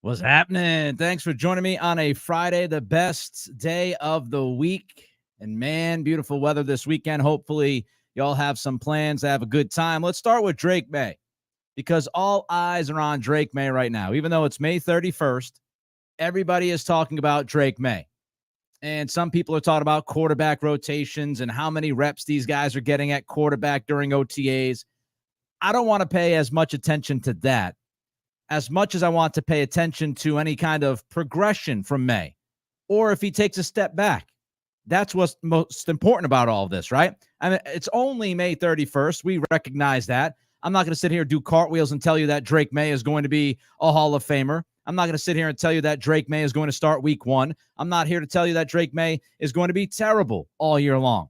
What's happening? Thanks for joining me on a Friday, the best day of the week. And man, beautiful weather this weekend. Hopefully, y'all have some plans to have a good time. Let's start with Drake Maye because all eyes are on Drake Maye right now. Even though it's May 31st, everybody is talking about Drake Maye. And some people are talking about quarterback rotations and how many reps these guys are getting at quarterback during OTAs. I don't want to pay as much attention to that as much as I want to pay attention to any kind of progression from Maye, or if he takes a step back. That's what's most important about all of this, right? I mean, it's only May 31st. We recognize that. I'm not going to sit here and do cartwheels and tell you that Drake Maye is going to be a Hall of Famer. I'm not going to sit here and tell you that Drake Maye is going to start week one. I'm not here to tell you that Drake Maye is going to be terrible all year long.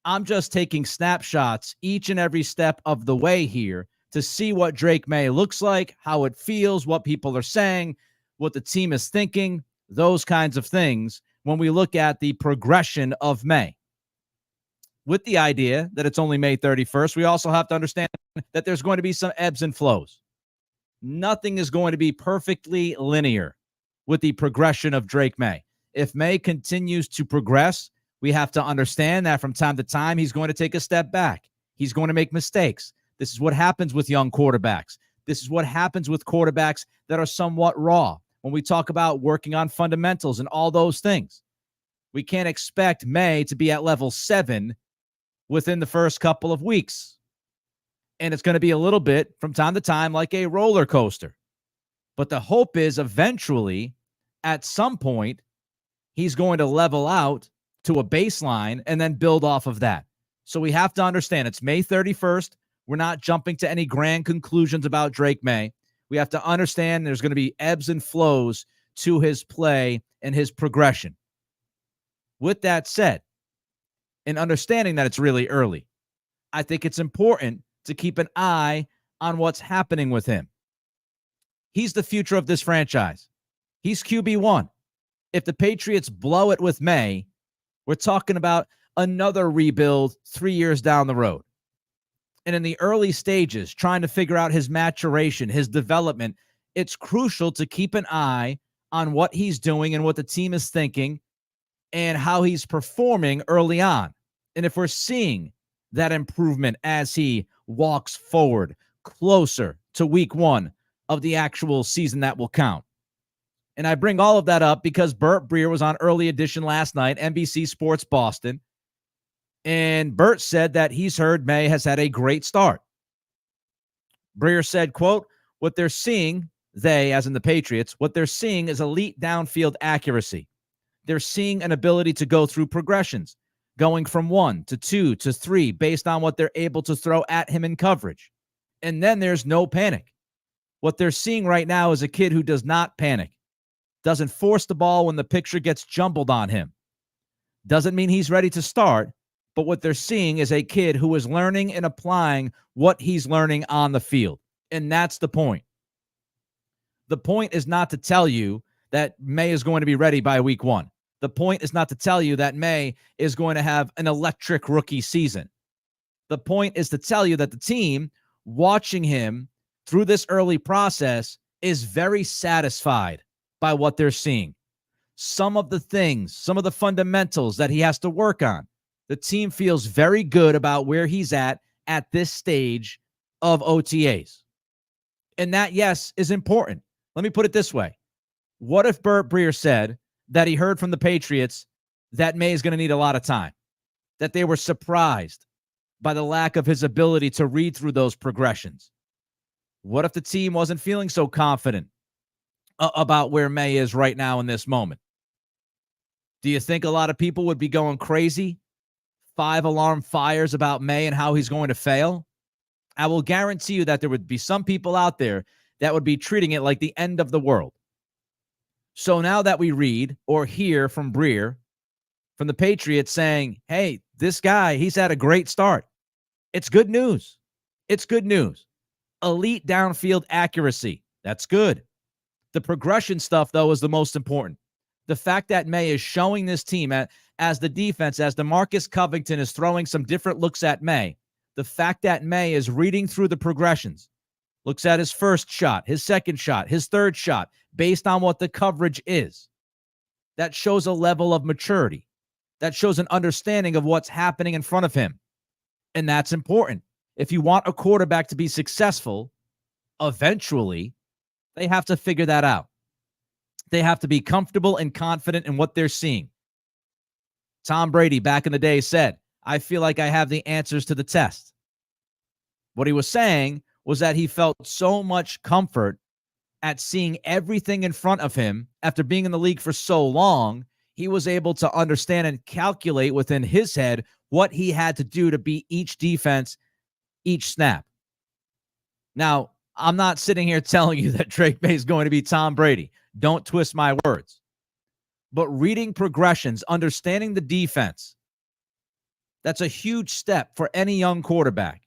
I'm just taking snapshots each and every step of the way here to see what Drake Maye looks like, how it feels, what people are saying, what the team is thinking, those kinds of things when we look at the progression of Maye. With the idea that it's only May 31st, we also have to understand that there's going to be some ebbs and flows. Nothing is going to be perfectly linear with the progression of Drake Maye. If Maye continues to progress, we have to understand that from time to time, he's going to take a step back. He's going to make mistakes. This is what happens with young quarterbacks. This is what happens with quarterbacks that are somewhat raw. When we talk about working on fundamentals and all those things, we can't expect Maye to be at level 7 within the first couple of weeks. And it's going to be a little bit from time to time like a roller coaster. But the hope is eventually, at some point, he's going to level out to a baseline and then build off of that. So we have to understand it's May 31st. We're not jumping to any grand conclusions about Drake Maye. We have to understand there's going to be ebbs and flows to his play and his progression. With that said, and understanding that it's really early, I think it's important to keep an eye on what's happening with him. He's the future of this franchise. He's QB1. If the Patriots blow it with Maye, we're talking about another rebuild 3 years down the road. And in the early stages, trying to figure out his maturation, his development, it's crucial to keep an eye on what he's doing and what the team is thinking and how he's performing early on. And if we're seeing that improvement as he walks forward closer to week one of the actual season that will count. And I bring all of that up because Burt Breer was on Early Edition last night, NBC Sports Boston. And Burt said that he's heard Maye has had a great start. Breer said, quote, what they're seeing, they, as in the Patriots, what they're seeing is elite downfield accuracy. They're seeing an ability to go through progressions, going from 1 to 2 to 3 based on what they're able to throw at him in coverage. And then there's no panic. What they're seeing right now is a kid who does not panic, doesn't force the ball when the picture gets jumbled on him. Doesn't mean he's ready to start, but what they're seeing is a kid who is learning and applying what he's learning on the field. And that's the point. The point is not to tell you that Maye is going to be ready by week one. The point is not to tell you that Maye is going to have an electric rookie season. The point is to tell you that the team watching him through this early process is very satisfied by what they're seeing. Some of the things, some of the fundamentals that he has to work on, the team feels very good about where he's at this stage of OTAs. And that, yes, is important. Let me put it this way. What if Burt Breer said that he heard from the Patriots that Maye is going to need a lot of time, that they were surprised by the lack of his ability to read through those progressions? What if the team wasn't feeling so confident about where Maye is right now in this moment? Do you think a lot of people would be going crazy? 5-alarm fires about Maye and how he's going to fail? I will guarantee you that there would be some people out there that would be treating it like the end of the world. So now that we read or hear from Breer, from the Patriots saying, hey, this guy, he's had a great start. It's good news. It's good news. Elite downfield accuracy. That's good. The progression stuff, though, is the most important. The fact that Maye is showing this team as the defense, as DeMarcus Covington is throwing some different looks at Maye, the fact that Maye is reading through the progressions, looks at his first shot, his second shot, his third shot, based on what the coverage is. That shows a level of maturity. That shows an understanding of what's happening in front of him. And that's important. If you want a quarterback to be successful, eventually, they have to figure that out. They have to be comfortable and confident in what they're seeing. Tom Brady back in the day said, I feel like I have the answers to the test. What he was saying was that he felt so much comfort at seeing everything in front of him after being in the league for so long, he was able to understand and calculate within his head what he had to do to beat each defense, each snap. Now, I'm not sitting here telling you that Drake Maye is going to be Tom Brady. Don't twist my words. But reading progressions, understanding the defense, that's a huge step for any young quarterback.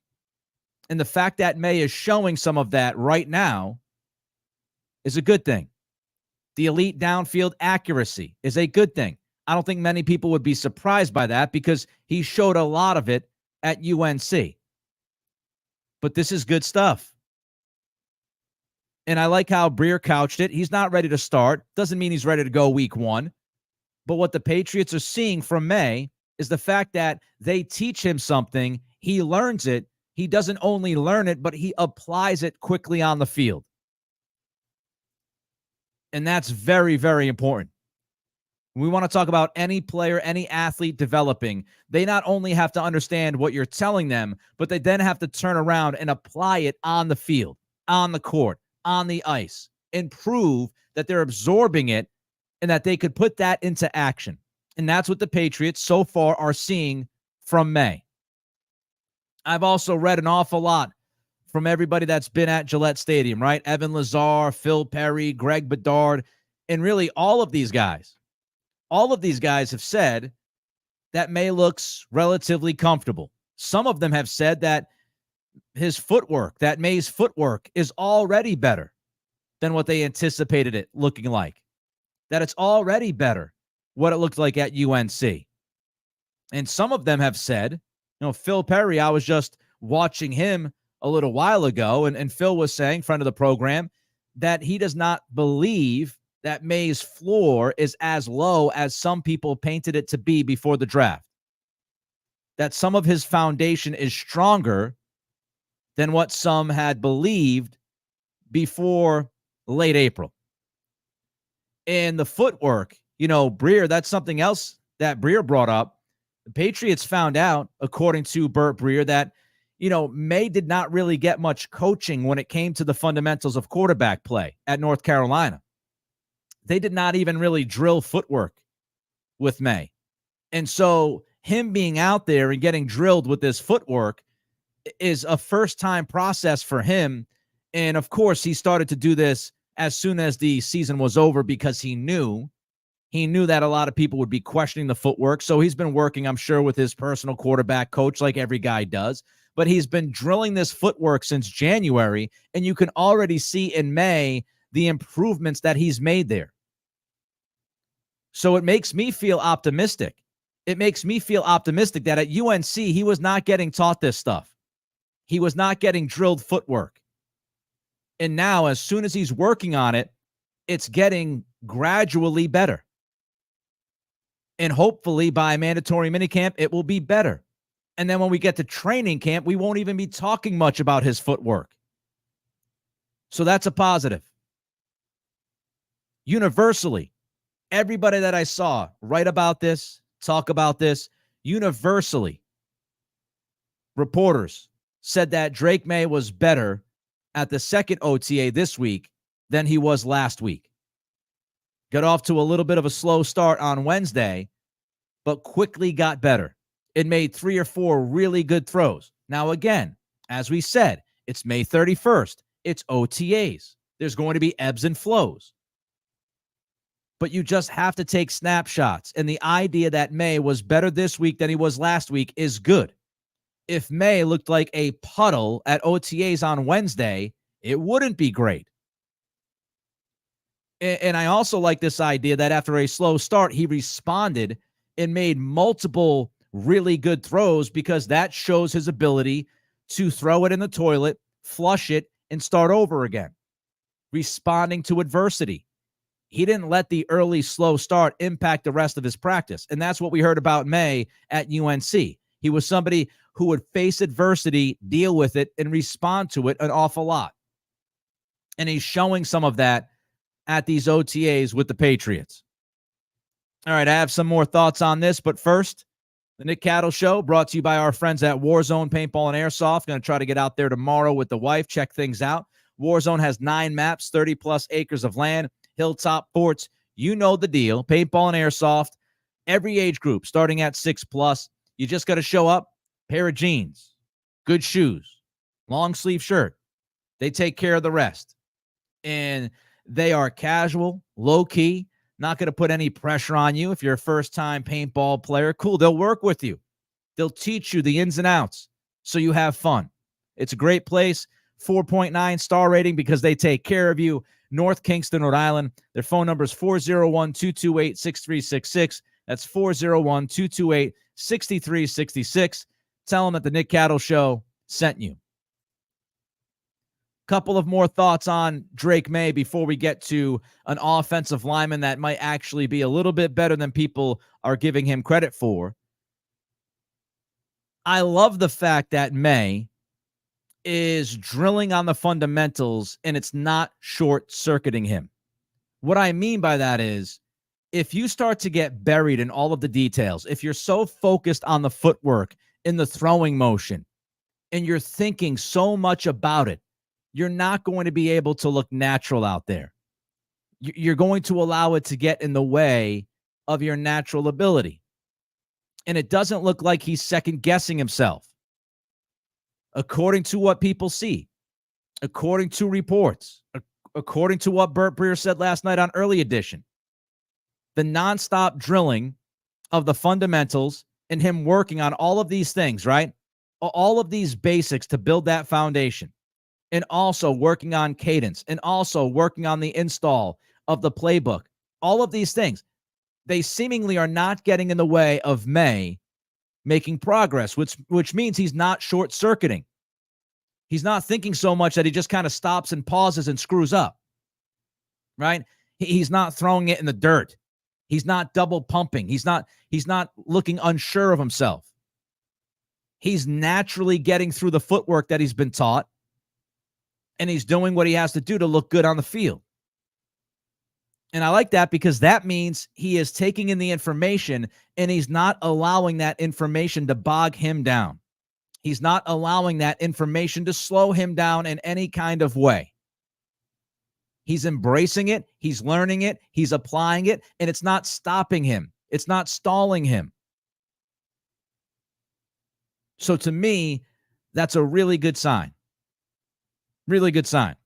And the fact that Maye is showing some of that right now is a good thing. The elite downfield accuracy is a good thing. I don't think many people would be surprised by that because he showed a lot of it at UNC. But this is good stuff. And I like how Breer couched it. He's not ready to start. Doesn't mean he's ready to go week one. But what the Patriots are seeing from Maye is the fact that they teach him something. He learns it. He doesn't only learn it, but he applies it quickly on the field. And that's very, very important. We want to talk about any player, any athlete developing. They not only have to understand what you're telling them, but they then have to turn around and apply it on the field, on the court, on the ice, and prove that they're absorbing it and that they could put that into action. And that's what the Patriots so far are seeing from Maye. I've also read an awful lot from everybody that's been at Gillette Stadium, right? Evan Lazar, Phil Perry, Greg Bedard, and really all of these guys. All of these guys have said that Maye looks relatively comfortable. Some of them have said that his footwork, that Maye's footwork is already better than what they anticipated it looking like. That it's already better what it looked like at UNC. And some of them have said, Phil Perry, I was just watching him a little while ago, and Phil was saying, friend of the program, that he does not believe that Maye's floor is as low as some people painted it to be before the draft. That some of his foundation is stronger than what some had believed before late April. And the footwork, Breer, that's something else that Breer brought up. The Patriots found out, according to Burt Breer, that, Maye did not really get much coaching when it came to the fundamentals of quarterback play at North Carolina. They did not even really drill footwork with Maye. And so him being out there and getting drilled with this footwork is a first-time process for him. And, of course, he started to do this as soon as the season was over because he knew that a lot of people would be questioning the footwork. So he's been working, I'm sure, with his personal quarterback coach like every guy does. But he's been drilling this footwork since January, and you can already see in Maye the improvements that he's made there. So it makes me feel optimistic. It makes me feel optimistic that at UNC, he was not getting taught this stuff. He was not getting drilled footwork. And now, as soon as he's working on it, it's getting gradually better. And hopefully by mandatory minicamp, it will be better. And then when we get to training camp, we won't even be talking much about his footwork. So that's a positive. Universally, everybody that I saw write about this, talk about this, universally, reporters said that Drake Maye was better at the second OTA this week than he was last week. Got off to a little bit of a slow start on Wednesday, but quickly got better. It made 3 or 4 really good throws. Now, again, as we said, it's May 31st. It's OTAs. There's going to be ebbs and flows. But you just have to take snapshots. And the idea that Maye was better this week than he was last week is good. If Maye looked like a puddle at OTAs on Wednesday, it wouldn't be great. And I also like this idea that after a slow start, he responded and made multiple really good throws because that shows his ability to throw it in the toilet, flush it, and start over again, responding to adversity. He didn't let the early slow start impact the rest of his practice. And that's what we heard about Maye at UNC. He was somebody who would face adversity, deal with it, and respond to it an awful lot. And he's showing some of that at these OTAs with the Patriots. All right, I have some more thoughts on this, but first, the Nick Cattle Show brought to you by our friends at Warzone Paintball and Airsoft. Going to try to get out there tomorrow with the wife, check things out. Warzone has 9 maps, 30-plus acres of land, hilltop forts. You know the deal. Paintball and Airsoft, every age group, starting at 6+. You just got to show up, pair of jeans, good shoes, long sleeve shirt. They take care of the rest. And they are casual, low-key, not going to put any pressure on you. If you're a first-time paintball player, cool, they'll work with you. They'll teach you the ins and outs so you have fun. It's a great place. 4.9 star rating because they take care of you. North Kingston, Rhode Island. Their phone number is 401-228-6366. That's 401-228-6366. Tell them that the Nick Cattle Show sent you. Couple of more thoughts on Drake Maye before we get to an offensive lineman that might actually be a little bit better than people are giving him credit for. I love the fact that Maye is drilling on the fundamentals and it's not short-circuiting him. What I mean by that is if you start to get buried in all of the details, if you're so focused on the footwork in the throwing motion and you're thinking so much about it, you're not going to be able to look natural out there. You're going to allow it to get in the way of your natural ability. And it doesn't look like he's second-guessing himself. According to what people see, according to reports, according to what Burt Breer said last night on Early Edition, the nonstop drilling of the fundamentals and him working on all of these things, right? All of these basics to build that foundation. And also working on cadence, and also working on the install of the playbook. All of these things, they seemingly are not getting in the way of Maye making progress, which means he's not short-circuiting. He's not thinking so much that he just kind of stops and pauses and screws up, right? He's not throwing it in the dirt. He's not double pumping. He's not looking unsure of himself. He's naturally getting through the footwork that he's been taught. And he's doing what he has to do to look good on the field. And I like that because that means he is taking in the information and he's not allowing that information to bog him down. He's not allowing that information to slow him down in any kind of way. He's embracing it. He's learning it. He's applying it. And it's not stopping him. It's not stalling him. So to me, that's a really good sign. Really good sign.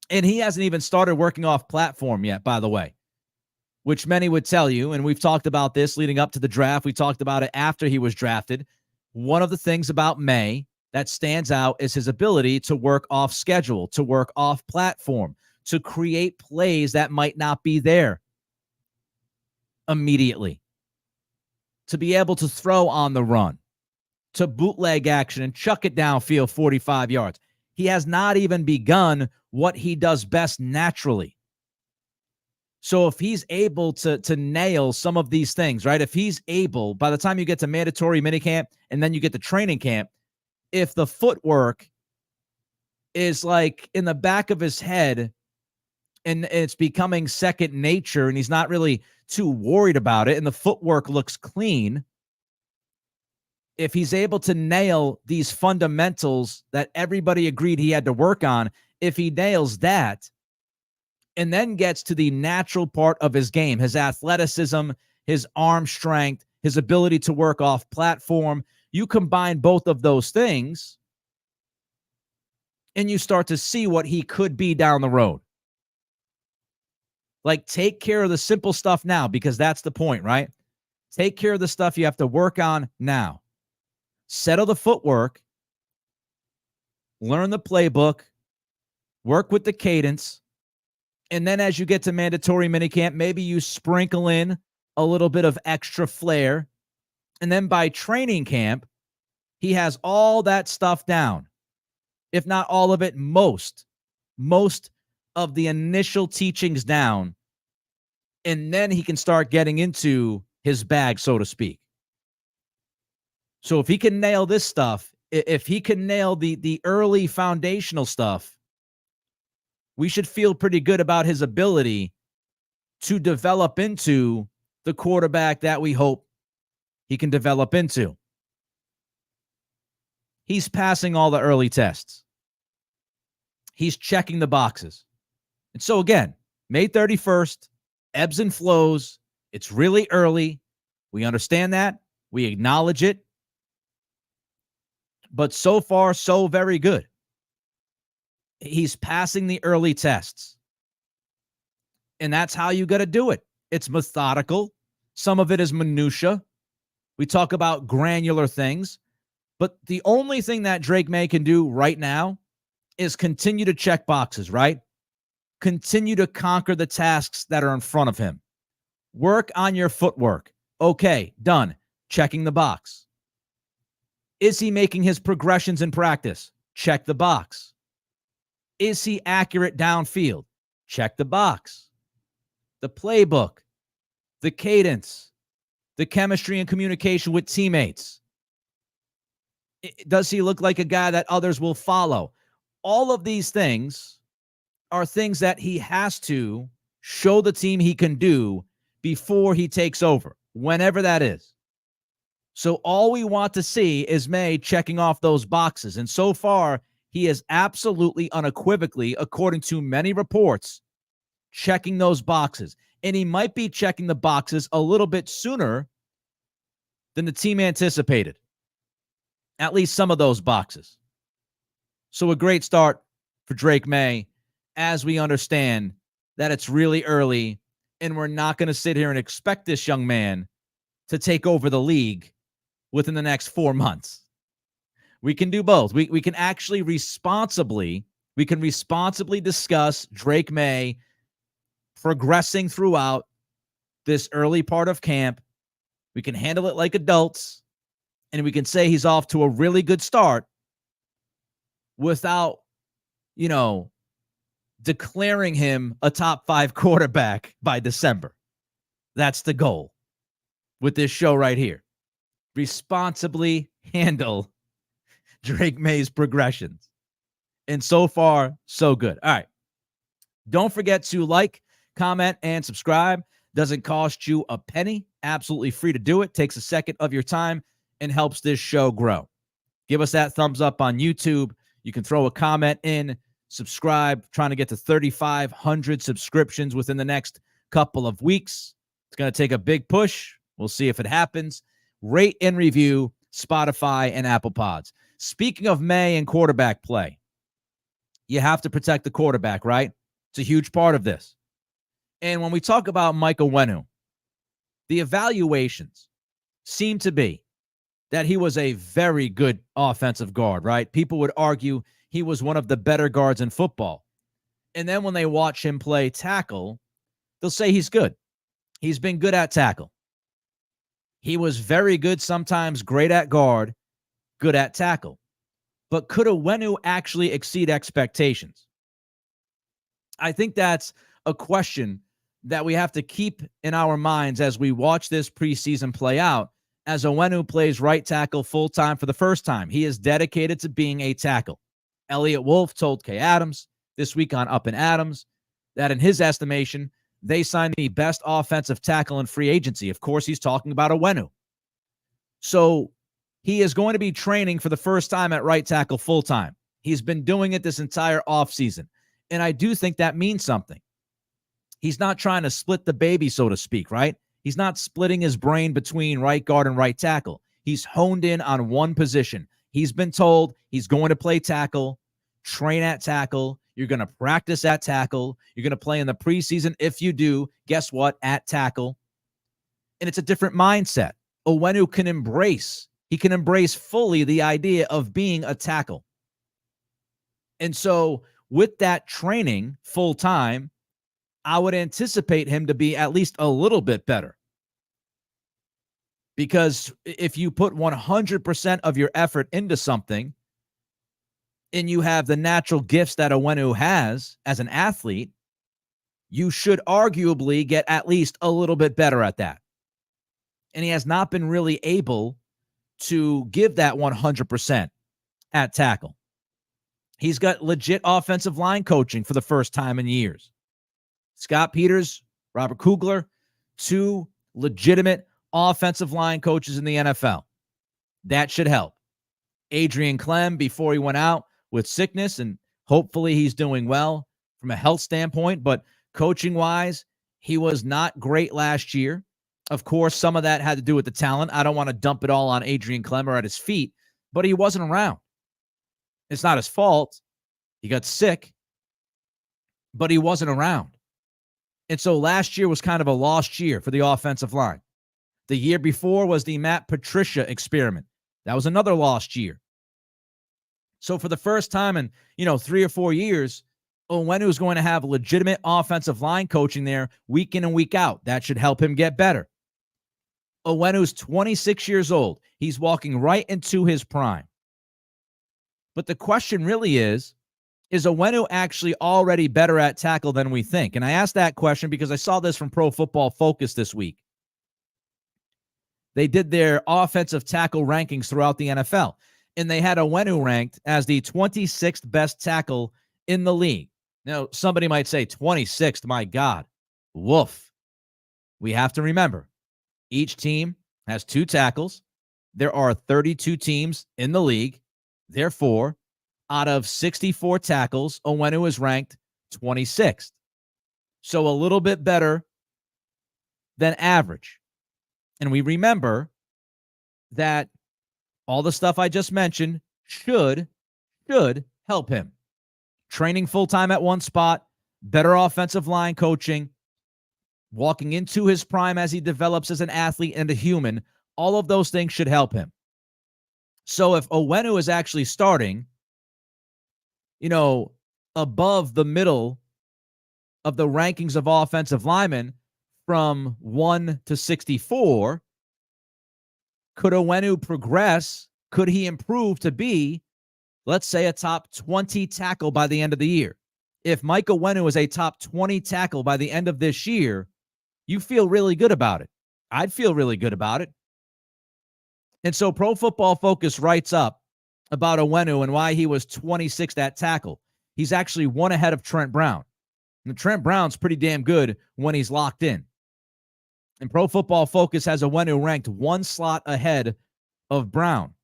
And he hasn't even started working off platform yet, by the way, which many would tell you, and we've talked about this leading up to the draft. We talked about it after he was drafted. One of the things about Maye that stands out is his ability to work off schedule, to work off platform, to create plays that might not be there immediately, to be able to throw on the run, to bootleg action and chuck it downfield 45 yards. He has not even begun what he does best naturally. So if he's able to nail some of these things, right? If he's able, by the time you get to mandatory minicamp and then you get to training camp, if the footwork is like in the back of his head and it's becoming second nature and he's not really too worried about it and the footwork looks clean, if he's able to nail these fundamentals that everybody agreed he had to work on, if he nails that and then gets to the natural part of his game, his athleticism, his arm strength, his ability to work off platform, you combine both of those things and you start to see what he could be down the road. Like, take care of the simple stuff now, because that's the point, right? Take care of the stuff you have to work on now. Settle the footwork, learn the playbook, work with the cadence, and then as you get to mandatory minicamp, maybe you sprinkle in a little bit of extra flair, and then by training camp, he has all that stuff down. if not all of it, most of the initial teachings down, and then he can start getting into his bag, so to speak. So if he can nail this stuff, if he can nail the early foundational stuff, we should feel pretty good about his ability to develop into the quarterback that we hope he can develop into. He's passing all the early tests. He's checking the boxes. And so again, May 31st, ebbs and flows. It's really early. We understand that. We acknowledge it. But so far, so very good. He's passing the early tests. And that's how you got to do it. It's methodical. Some of it is minutia. We talk about granular things. But the only thing that Drake Maye can do right now is continue to check boxes, right? Continue to conquer the tasks that are in front of him. Work on your footwork. Okay, done. Checking the box. Is he making his progressions in practice? Check the box. Is he accurate downfield? Check the box. The playbook, the cadence, the chemistry and communication with teammates. Does he look like a guy that others will follow? All of these things are things that he has to show the team he can do before he takes over, whenever that is. So all we want to see is Maye checking off those boxes. And so far, he is absolutely unequivocally, according to many reports, checking those boxes. And he might be checking the boxes a little bit sooner than the team anticipated. At least some of those boxes. So a great start for Drake Maye, as we understand that it's really early and we're not going to sit here and expect this young man to take over the league within the next 4 months. We can do both. We can actually responsibly discuss Drake Maye progressing throughout this early part of camp. We can handle it like adults, and we can say he's off to a really good start without, declaring him a top 5 quarterback by December. That's the goal with this show right here. Responsibly handle Drake Maye's progressions. And so far, so good. All right. Don't forget to like, comment, and subscribe. Doesn't cost you a penny. Absolutely free to do it. Takes a second of your time and helps this show grow. Give us that thumbs up on YouTube. You can throw a comment in, subscribe, trying to get to 3,500 subscriptions within the next couple of weeks. It's going to take a big push. We'll see if it happens. Rate and review Spotify and Apple Pods. Speaking of Maye and quarterback play, you have to protect the quarterback, right? It's a huge part of this. And when we talk about Maye Onwenu, the evaluations seem to be that he was a very good offensive guard, right? People would argue he was one of the better guards in football. And then when they watch him play tackle, they'll say he's good. He's been good at tackle. He was very good, sometimes great at guard, good at tackle. But could Onwenu actually exceed expectations? I think that's a question that we have to keep in our minds as we watch this preseason play out, as Onwenu plays right tackle full-time for the first time. He is dedicated to being a tackle. Elliot Wolf told Kay Adams this week on Up and Adams that in his estimation, they signed the best offensive tackle in free agency. Of course, he's talking about Onwenu. So he is going to be training for the first time at right tackle full-time. He's been doing it this entire offseason. And I do think that means something. He's not trying to split the baby, so to speak, right? He's not splitting his brain between right guard and right tackle. He's honed in on one position. He's been told he's going to play tackle, train at tackle. You're going to practice at tackle. You're going to play in the preseason. If you do, guess what? At tackle. And it's a different mindset. Onwenu can embrace. He can embrace fully the idea of being a tackle. And so with that training full-time, I would anticipate him to be at least a little bit better. Because if you put 100% of your effort into something, and you have the natural gifts that Onwenu has as an athlete, you should arguably get at least a little bit better at that. And he has not been really able to give that 100% at tackle. He's got legit offensive line coaching for the first time in years. Scott Peters, Robert Kugler, two legitimate offensive line coaches in the NFL. That should help. Adrian Clem, before he went out with sickness, and hopefully he's doing well from a health standpoint, but coaching-wise, he was not great last year. Of course, some of that had to do with the talent. I don't want to dump it all on Adrian Clem or at his feet, but he wasn't around. It's not his fault. He got sick, but he wasn't around. And so last year was kind of a lost year for the offensive line. The year before was the Matt Patricia experiment. That was another lost year. So for the first time in, 3 or 4 years, Onwenu is going to have legitimate offensive line coaching there week in and week out. That should help him get better. Onwenu's 26 years old. He's walking right into his prime. But the question really is Onwenu actually already better at tackle than we think? And I asked that question because I saw this from Pro Football Focus this week. They did their offensive tackle rankings throughout the NFL, and they had Onwenu ranked as the 26th best tackle in the league. Now, somebody might say 26th, my God. Woof. We have to remember, each team has 2 tackles. There are 32 teams in the league. Therefore, out of 64 tackles, Onwenu is ranked 26th. So a little bit better than average. And we remember that all the stuff I just mentioned should help him. Training full-time at one spot, better offensive line coaching, walking into his prime as he develops as an athlete and a human, all of those things should help him. So if Onwenu is actually starting, above the middle of the rankings of offensive linemen from 1 to 64, could Onwenu progress? Could he improve to be, let's say, a top 20 tackle by the end of the year? If Maye OTA is a top 20 tackle by the end of this year, you feel really good about it. I'd feel really good about it. And so Pro Football Focus writes up about Onwenu and why he was 26th at tackle. He's actually one ahead of Trent Brown. And Trent Brown's pretty damn good when he's locked in. And Pro Football Focus has Onwenu ranked 1 slot ahead of Brown.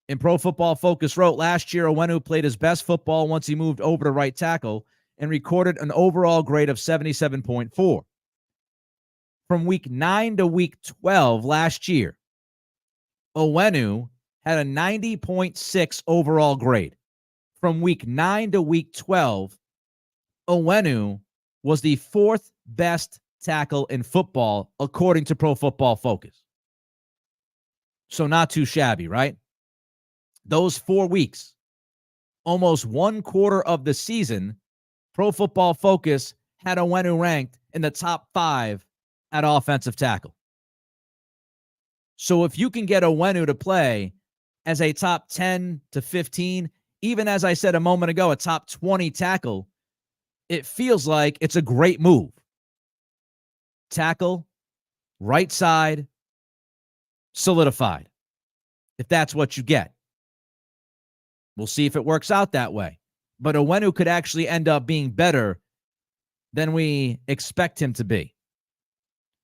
And Pro Football Focus wrote, last year, Onwenu played his best football once he moved over to right tackle and recorded an overall grade of 77.4. From week 9 to week 12 last year, Onwenu had a 90.6 overall grade. From week 9 to week 12, Onwenu was the 4th best tackle in football, according to Pro Football Focus. So not too shabby, right? Those 4 weeks, almost 1/4 of the season, Pro Football Focus had Onwenu ranked in the top 5 at offensive tackle. So if you can get Onwenu to play as a top 10 to 15, even as I said a moment ago, a top 20 tackle, it feels like it's a great move. Tackle, right side, solidified. If that's what you get. We'll see if it works out that way. But Onwenu could actually end up being better than we expect him to be.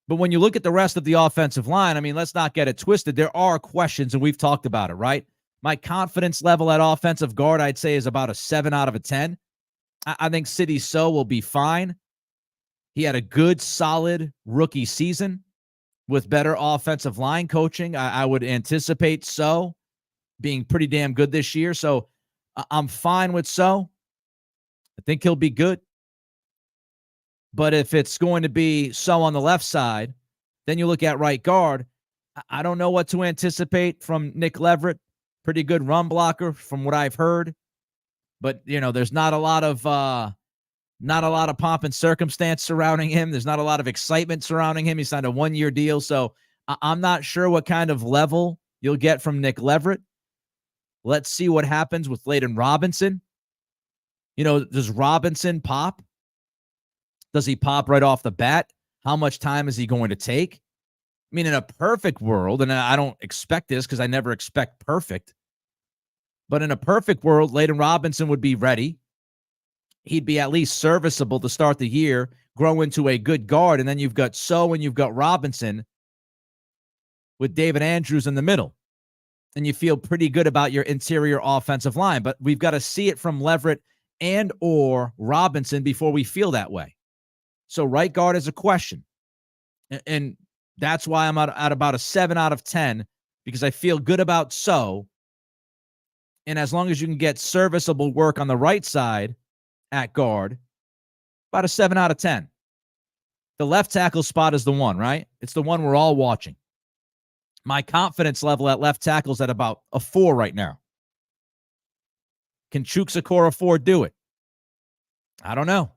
But when you look at the rest of the offensive line, let's not get it twisted. There are questions, and we've talked about it, right? My confidence level at offensive guard, I'd say, is about a 7 out of a 10. I think Sidney Sow will be fine. He had a good, solid rookie season with better offensive line coaching. I would anticipate Sow being pretty damn good this year. So I'm fine with Sow. I think he'll be good. But if it's going to be Sow on the left side, then you look at right guard. I don't know what to anticipate from Nick Leverett. Pretty good run blocker from what I've heard. But, there's not a lot of pomp and circumstance surrounding him. There's not a lot of excitement surrounding him. He signed a 1-year deal. So I'm not sure what kind of level you'll get from Nick Leverett. Let's see what happens with Layden Robinson. Does Robinson pop? Does he pop right off the bat? How much time is he going to take? I mean, in a perfect world, and I don't expect this because I never expect perfect, but in a perfect world, Layden Robinson would be ready. He'd be at least serviceable to start the year, grow into a good guard, and then you've got and you've got Robinson with David Andrews in the middle. And you feel pretty good about your interior offensive line. But we've got to see it from Leverett and or Robinson before we feel that way. So right guard is a question. And that's why I'm at about a 7 out of 10, because I feel good about And as long as you can get serviceable work on the right side at guard, about a 7 out of 10. The left tackle spot is the one, right? It's the one we're all watching. My confidence level at left tackle is at about a 4 right now. Can Chukwuekorafo do it? I don't know.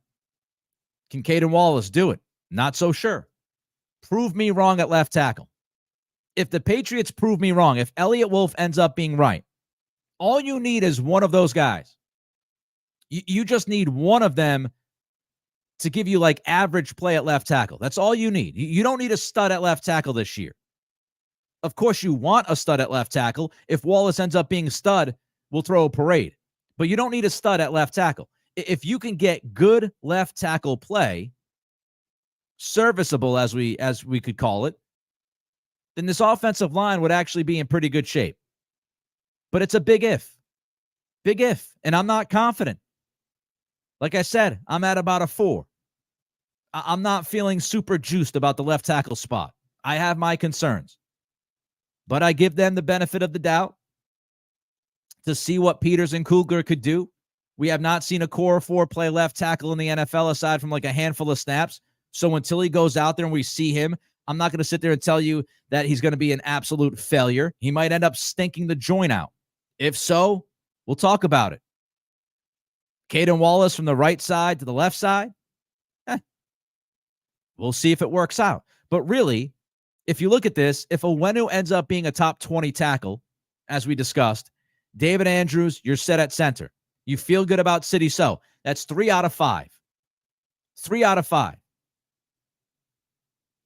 Can Caden Wallace do it? Not so sure. Prove me wrong at left tackle. If the Patriots prove me wrong, if Elliott Wolf ends up being right, all you need is one of those guys. You just need one of them to give you like average play at left tackle. That's all you need. You don't need a stud at left tackle this year. Of course, you want a stud at left tackle. If Wallace ends up being a stud, we'll throw a parade. But you don't need a stud at left tackle. If you can get good left tackle play, serviceable as we could call it, then this offensive line would actually be in pretty good shape. But it's a big if. Big if. And I'm not confident. Like I said, I'm at about a 4. I'm not feeling super juiced about the left tackle spot. I have my concerns. But I give them the benefit of the doubt to see what Peters and Kugler could do. We have not seen Okorafor play left tackle in the NFL aside from like a handful of snaps. So until he goes out there and we see him, I'm not going to sit there and tell you that he's going to be an absolute failure. He might end up stinking the joint out. If so, we'll talk about it. Caden Wallace from the right side to the left side, we'll see if it works out. But really, if you look at this, if Onwenu ends up being a top 20 tackle, as we discussed, David Andrews, you're set at center. You feel good about City So. That's 3 out of 5. 3 out of 5.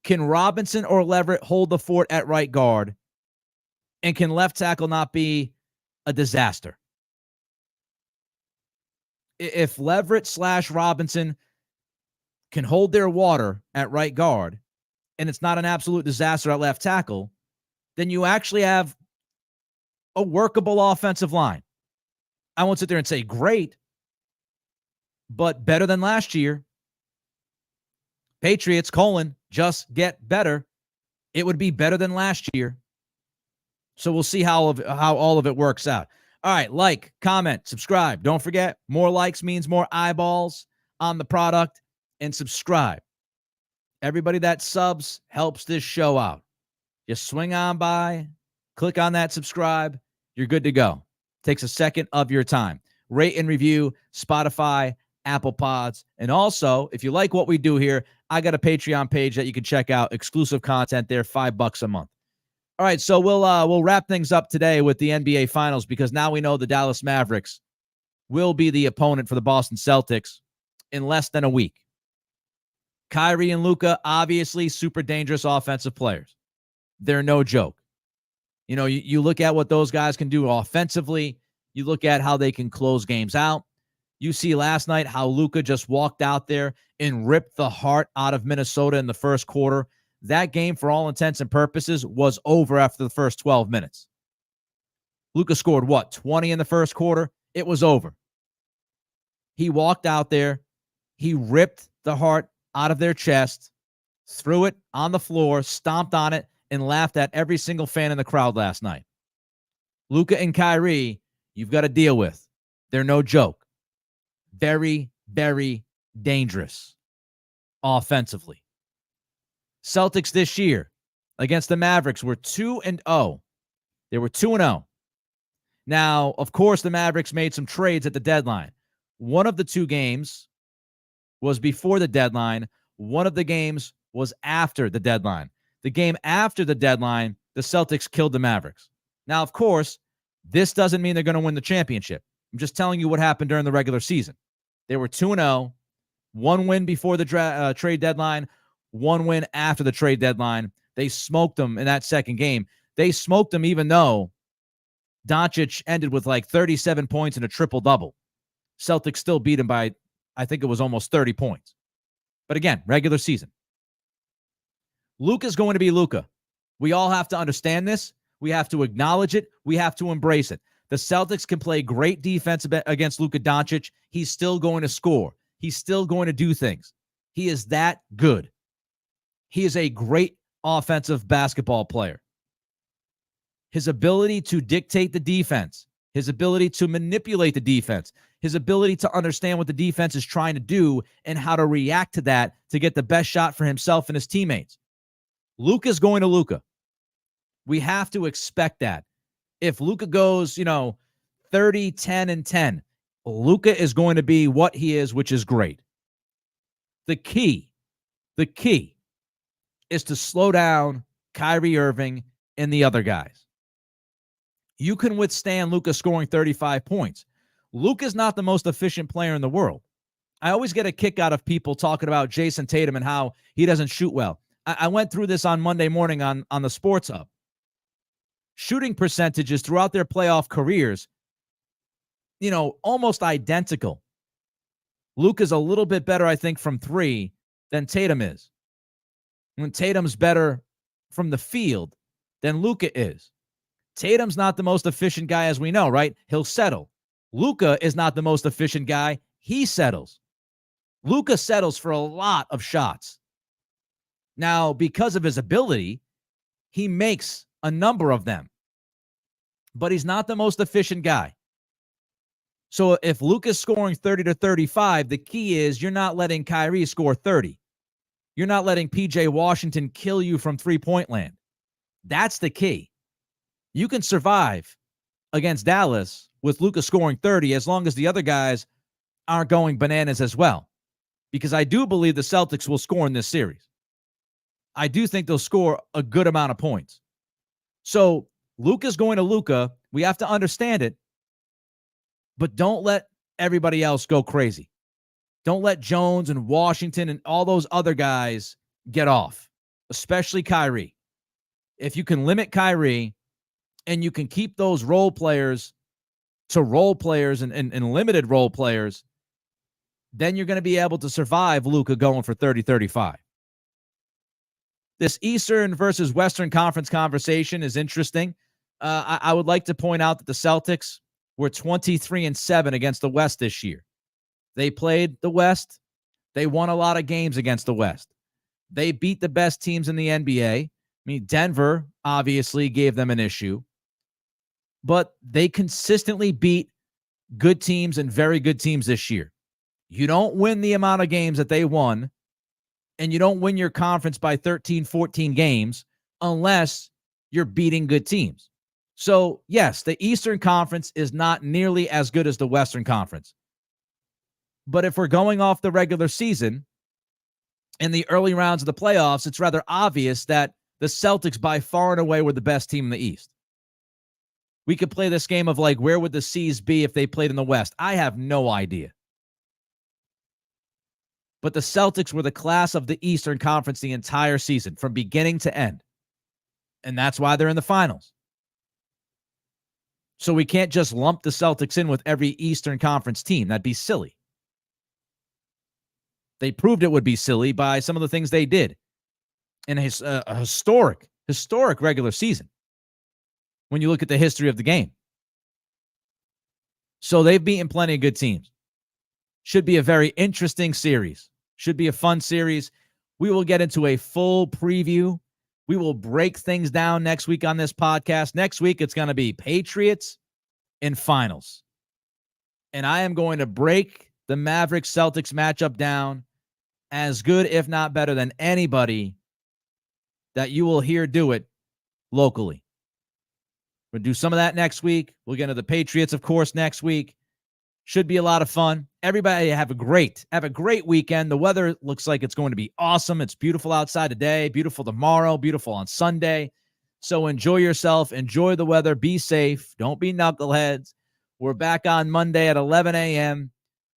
Can Robinson or Leverett hold the fort at right guard? And can left tackle not be a disaster? If Leverett / Robinson can hold their water at right guard, and it's not an absolute disaster at left tackle, then you actually have a workable offensive line. I won't sit there and say great, but better than last year. Patriots, just get better. It would be better than last year. So we'll see how all of it works out. All right, like, comment, subscribe. Don't forget, more likes means more eyeballs on the product, and subscribe. Everybody that subs helps this show out. Just swing on by, click on that subscribe. You're good to go. Takes a second of your time. Rate and review Spotify, Apple Pods. And also, if you like what we do here, I got a Patreon page that you can check out. Exclusive content there, $5 a month. All right, so we'll wrap things up today with the NBA Finals because now we know the Dallas Mavericks will be the opponent for the Boston Celtics in less than a week. Kyrie and Luka, obviously super dangerous offensive players. They're no joke. You look at what those guys can do offensively. You look at how they can close games out. You see last night how Luka just walked out there and ripped the heart out of Minnesota in the first quarter. That game, for all intents and purposes, was over after the first 12 minutes. Luka scored, 20 in the first quarter? It was over. He walked out there. He ripped the heart out of their chest, threw it on the floor, stomped on it, and laughed at every single fan in the crowd last night. Luka and Kyrie, you've got to deal with. They're no joke. Very, very dangerous offensively. Celtics this year against the Mavericks were 2-0. They were 2-0. Now, of course, the Mavericks made some trades at the deadline. One of the two games was before the deadline. One of the games was after the deadline. The game after the deadline, the Celtics killed the Mavericks. Now, of course, This doesn't mean they're going to win the championship. I'm just telling you what happened during the regular season. They were 2-0, one win before the trade deadline, one win after the trade deadline. They smoked them in that second game. They smoked them even though Doncic ended with like 37 points and a triple-double. Celtics still beat him by, I think it was almost 30 points. But again, regular season. Luka's going to be Luka. We all have to understand this. We have to acknowledge it. We have to embrace it. The Celtics can play great defense against Luka Doncic. He's still going to score. He's still going to do things. He is that good. He is a great offensive basketball player. His ability to dictate the defense, his ability to manipulate the defense, his ability to understand what the defense is trying to do and how to react to that to get the best shot for himself and his teammates. Luka's going to Luka. We have to expect that. If Luka goes, 30, 10, and 10, Luka is going to be what he is, which is great. The key is to slow down Kyrie Irving and the other guys. You can withstand Luka scoring 35 points. Luka's not the most efficient player in the world. I always get a kick out of people talking about Jason Tatum and how he doesn't shoot well. I went through this on Monday morning on the Sports Hub. Shooting percentages throughout their playoff careers, almost identical. Luka's a little bit better, I think, from three than Tatum is. When Tatum's better from the field than Luka is. Tatum's not the most efficient guy, as we know, right? He'll settle. Luka is not the most efficient guy. He settles. Luka settles for a lot of shots. Now, because of his ability, he makes a number of them. But he's not the most efficient guy. So if Luka's scoring 30 to 35, the key is you're not letting Kyrie score 30. You're not letting PJ Washington kill you from three-point land. That's the key. You can survive against Dallas with Luka scoring 30 as long as the other guys aren't going bananas as well. Because I do believe the Celtics will score in this series. I do think they'll score a good amount of points. So Luka's going to Luka. We have to understand it. But don't let everybody else go crazy. Don't let Jones and Washington and all those other guys get off, especially Kyrie. If you can limit Kyrie and you can keep those role players to role players and limited role players, then you're going to be able to survive Luka going for 30, 35. This Eastern versus Western Conference conversation is interesting. I would like to point out that the Celtics were 23-7 against the West this year. They played the West. They won a lot of games against the West. They beat the best teams in the NBA. I mean, Denver obviously gave them an issue. But they consistently beat good teams and very good teams this year. You don't win the amount of games that they won, and you don't win your conference by 13, 14 games unless you're beating good teams. So, yes, the Eastern Conference is not nearly as good as the Western Conference. But if we're going off the regular season, in the early rounds of the playoffs, it's rather obvious that the Celtics by far and away were the best team in the East. We could play this game of like, where would the C's be if they played in the West? I have no idea. But the Celtics were the class of the Eastern Conference the entire season, from beginning to end. And that's why they're in the finals. So we can't just lump the Celtics in with every Eastern Conference team. That'd be silly. They proved it would be silly by some of the things they did in a historic regular season when you look at the history of the game. So they've beaten plenty of good teams. Should be a very interesting series. Should be a fun series. We will get into a full preview. We will break things down next week on this podcast. Next week, it's going to be Patriots and Finals. And I am going to break the Mavericks-Celtics matchup down as good, if not better, than anybody that you will hear do it locally. We'll do some of that next week. We'll get into the Patriots, of course, next week. Should be a lot of fun. Everybody have a great weekend. The weather looks like it's going to be awesome. It's beautiful outside today, beautiful tomorrow, beautiful on Sunday. So enjoy yourself. Enjoy the weather. Be safe. Don't be knuckleheads. We're back on Monday at 11 a.m.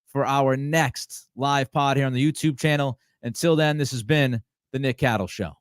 for our next live pod here on the YouTube channel. Until then, this has been the Nick Cattle Show.